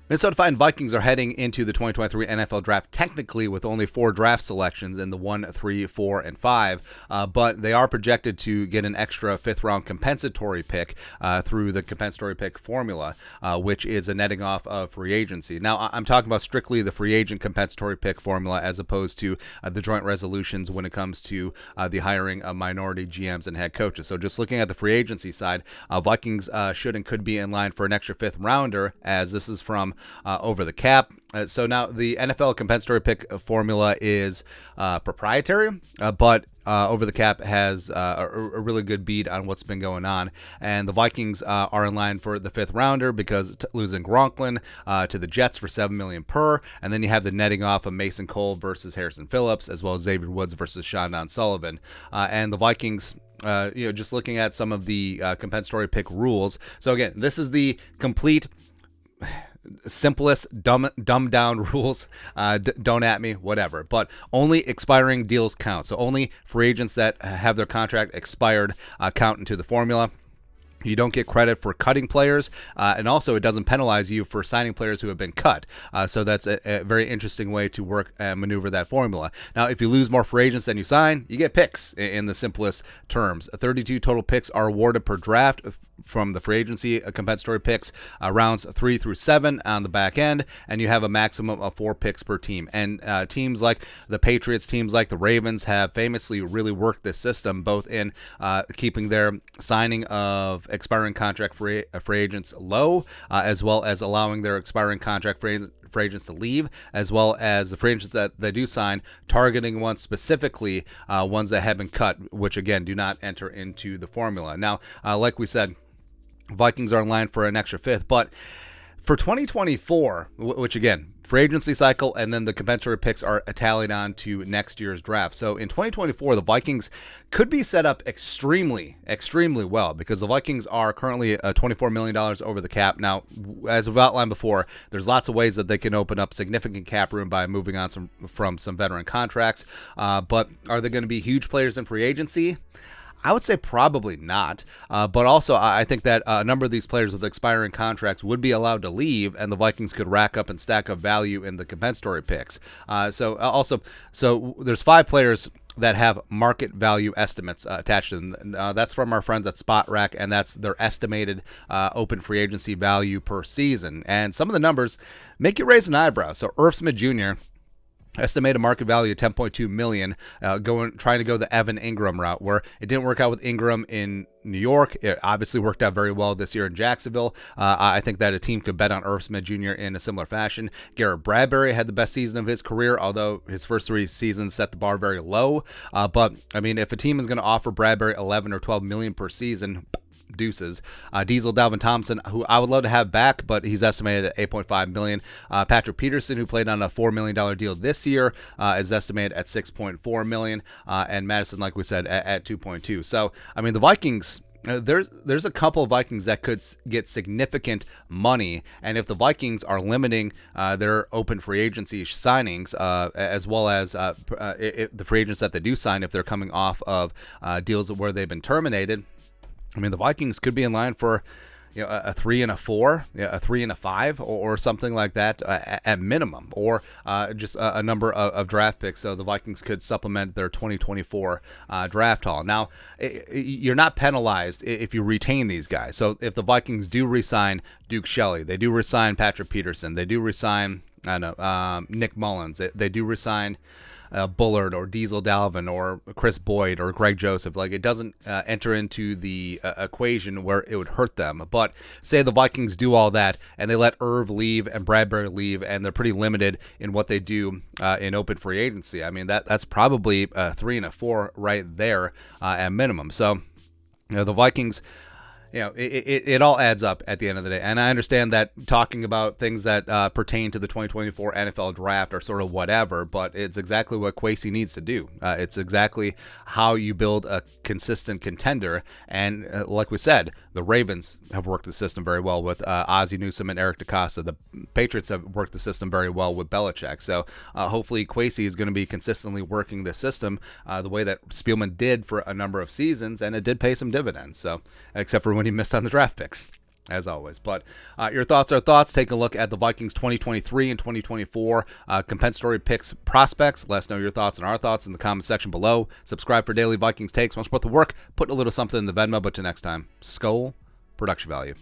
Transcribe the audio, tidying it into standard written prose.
Minnesota Vikings are heading into the 2023 NFL Draft technically with only 4 draft selections in the 1, 3, 4, and 5, but they are projected to get an extra 5th-round compensatory pick through the compensatory pick formula, which is a netting off of free agency. Now, I'm talking about strictly the free agent compensatory pick formula as opposed to the joint resolutions when it comes to the hiring of minority GMs and head coaches. So just looking at the free agency side, Vikings should and could be in line for an extra 5th-rounder, as this is from Over the Cap. So now the NFL compensatory pick formula is proprietary, but Over the Cap has a really good beat on what's been going on. And the Vikings are in line for the 5th-rounder because losing Gronklin to the Jets for $7 million per. And then you have the netting off of Mason Cole versus Harrison Phillips, as well as Xavier Woods versus Shondon Sullivan. And the Vikings, just looking at some of the compensatory pick rules. So again, this is the complete simplest dumbed down rules. Don't at me, whatever, but only expiring deals count. So only free agents that have their contract expired count into the formula. You don't get credit for cutting players, and also it doesn't penalize you for signing players who have been cut. So that's a very interesting way to work and maneuver that formula. Now, if you lose more free agents than you sign, you get picks in the simplest terms. 32 total picks are awarded per draft from the free agency compensatory picks, rounds 3 through 7 on the back end, and you have a maximum of 4 picks per team. And teams like the Patriots, teams like the Ravens have famously really worked this system, both in keeping their signing of expiring contract free agents low, as well as allowing their expiring contract free agents to leave, as well as the free agents that they do sign, targeting ones specifically, ones that have been cut, which again do not enter into the formula. Now, like we said, Vikings are in line for an extra 5th, but for 2024, which again, free agency cycle and then the compensatory picks are tallied on to next year's draft. So in 2024, the Vikings could be set up extremely well, because the Vikings are currently $24 million over the cap. Now, as I've outlined before, there's lots of ways that they can open up significant cap room by moving on from some veteran contracts. But are they going to be huge players in free agency? I would say probably not, but also I think that a number of these players with expiring contracts would be allowed to leave, and the Vikings could rack up and stack up value in the compensatory picks. So there's 5 players that have market value estimates attached to them. That's from our friends at Spot Rack, and that's their estimated open free agency value per season. And some of the numbers make you raise an eyebrow. So Irv Smith Jr., estimated market value of $10.2 million, trying to go the Evan Ingram route, where it didn't work out with Ingram in New York. It obviously worked out very well this year in Jacksonville. I think that a team could bet on Irv Smith Jr. in a similar fashion. Garrett Bradbury had the best season of his career, although his first 3 seasons set the bar very low. But I mean, if a team is going to offer Bradbury 11 or 12 million per season, deuces. Diesel Dalvin Thompson, who I would love to have back, but he's estimated at $8.5 million. Patrick Peterson, who played on a $4 million deal this year, is estimated at $6.4 million. And Madison, like we said, at $2.2. So, I mean, the Vikings, there's a couple of Vikings that could get significant money, and if the Vikings are limiting their open free agency signings, as well as the free agents that they do sign, if they're coming off of deals where they've been terminated, I mean, the Vikings could be in line for, a 3 and a 4, a 3 and a 5, or something like that at minimum, or just a number of draft picks. So the Vikings could supplement their 2024 draft haul. Now, you're not penalized if you retain these guys. So if the Vikings do re-sign Duke Shelley, they do re-sign Patrick Peterson, they do re-sign Nick Mullins, they do re-sign Bullard or Diesel Dalvin or Chris Boyd or Greg Joseph, like, it doesn't enter into the equation where it would hurt them. But say the Vikings do all that and they let Irv leave and Bradbury leave, and they're pretty limited in what they do in open free agency. I mean, that's probably a 3 and a 4 right there at minimum. So the Vikings, it all adds up at the end of the day. And I understand that talking about things that pertain to the 2024 NFL draft are sort of whatever, but it's exactly what Kwesi needs to do. It's exactly how you build a consistent contender. And like we said, the Ravens have worked the system very well with Ozzie Newsome and Eric DeCosta. The Patriots have worked the system very well with Belichick. So hopefully Kwesi is going to be consistently working the system the way that Spielman did for a number of seasons, and it did pay some dividends. So, except for when he missed on the draft picks. as always. But your thoughts are thoughts. Take a look at the Vikings 2023 and 2024 compensatory picks prospects. Let us know your thoughts and our thoughts in the comment section below. Subscribe for daily Vikings takes. Want to support the work, put a little something in the Venmo. But till next time, Skol, production value.